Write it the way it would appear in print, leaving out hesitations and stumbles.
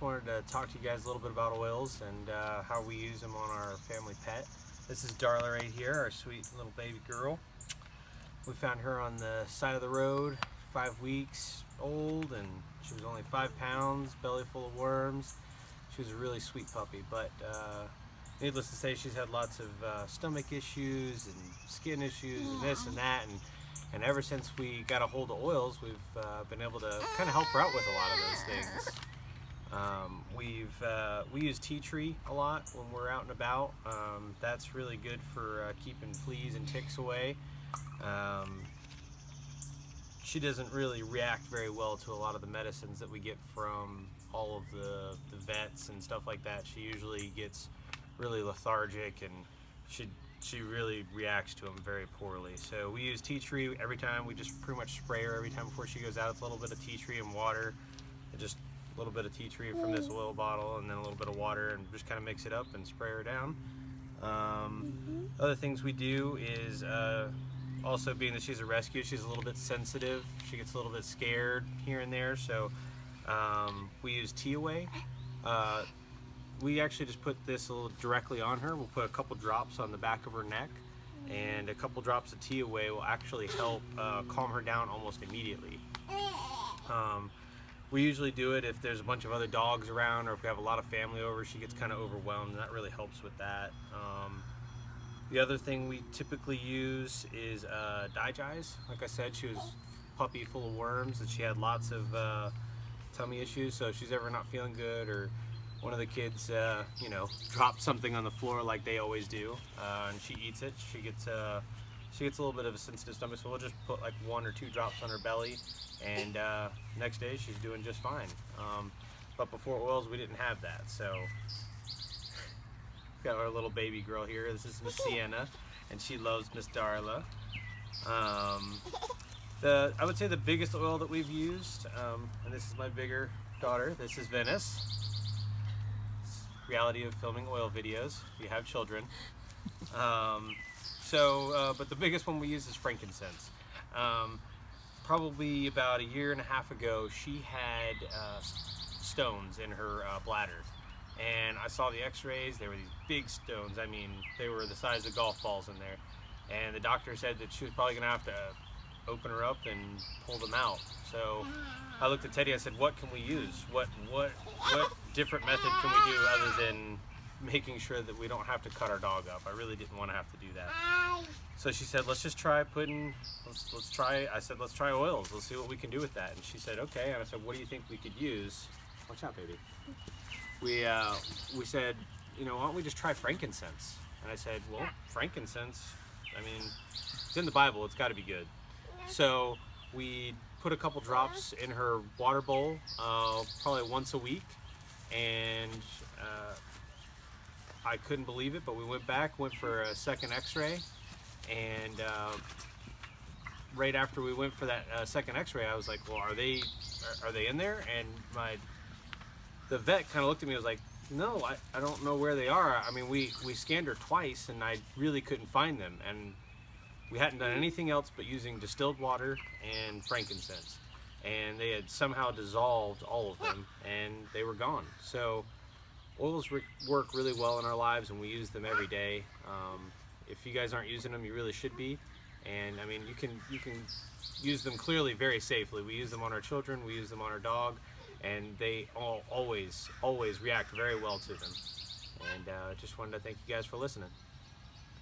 wanted to talk to you guys a little bit about oils and how we use them on our family pet. This is Darla right here, our sweet little baby girl. We found her on the side of the road, 5 weeks old, and she was only 5 pounds, belly full of worms. She was a really sweet puppy, but needless to say, she's had lots of stomach issues and skin issues and this and that, and ever since we got a hold of oils, we've been able to kind of help her out with a lot of those things. We use tea tree a lot when we're out and about. That's really good for keeping fleas and ticks away. She doesn't really react very well to a lot of the medicines that we get from all of the vets and stuff like that. She usually gets really lethargic, and she really reacts to them very poorly. So we use tea tree every time. We just pretty much spray her every time before she goes out. It's a little bit of tea tree and water, and just a little bit of tea tree from this oil bottle, and then a little bit of water, and just kind of mix it up and spray her down. Other things we do is also, being that she's a rescue, she's a little bit sensitive. She gets a little bit scared here and there, so we use Tea Away. We actually just put this a little directly on her. We'll put a couple drops on the back of her neck, and a couple drops of Tea Away will actually help calm her down almost immediately. We usually do it if there's a bunch of other dogs around, or if we have a lot of family over. She gets kind of overwhelmed, and that really helps with that. The other thing we typically use is Digise. Like I said, she was a puppy full of worms, and she had lots of tummy issues. So if she's ever not feeling good, or one of the kids, drops something on the floor like they always do, and she eats it, she gets a little bit of a sensitive stomach. So we'll just put like 1 or 2 drops on her belly, and next day she's doing just fine. But before oils, we didn't have that. So got our little baby girl here. This is Miss Sienna, and she loves Miss Darla. I would say the biggest oil that we've used, and this is my bigger daughter. This is Venice. Reality of filming oil videos. If you have children. But the biggest one we use is frankincense. Probably about 1.5 years ago, she had stones in her bladder. And I saw the x-rays. There were these big stones. I mean, they were the size of golf balls in there. And the doctor said that she was probably gonna have to open her up and pull them out. So I looked at Teddy, I said, what can we use? What different method can we do other than making sure that we don't have to cut our dog up? I really didn't want to have to do that. So she said, let's just try let's try oils. Let's see what we can do with that. And she said, okay. And I said, what do you think we could use? Watch out, baby. We said, why don't we just try frankincense? And I said, well, frankincense, I mean, it's in the Bible, it's got to be good. So we put a couple drops in her water bowl, probably once a week, and I couldn't believe it, but we went for a second x-ray, and right after we went for that second x-ray, I was like, well, are they in there? And the vet kind of looked at me and was like, no, I don't know where they are. I mean, we scanned her twice, and I really couldn't find them. And we hadn't done anything else but using distilled water and frankincense. And they had somehow dissolved all of them, and they were gone. So oils work really well in our lives, and we use them every day. If you guys aren't using them, you really should be. And I mean, you can use them clearly very safely. We use them on our children, we use them on our dog, and they always react very well to them. And just wanted to thank you guys for listening.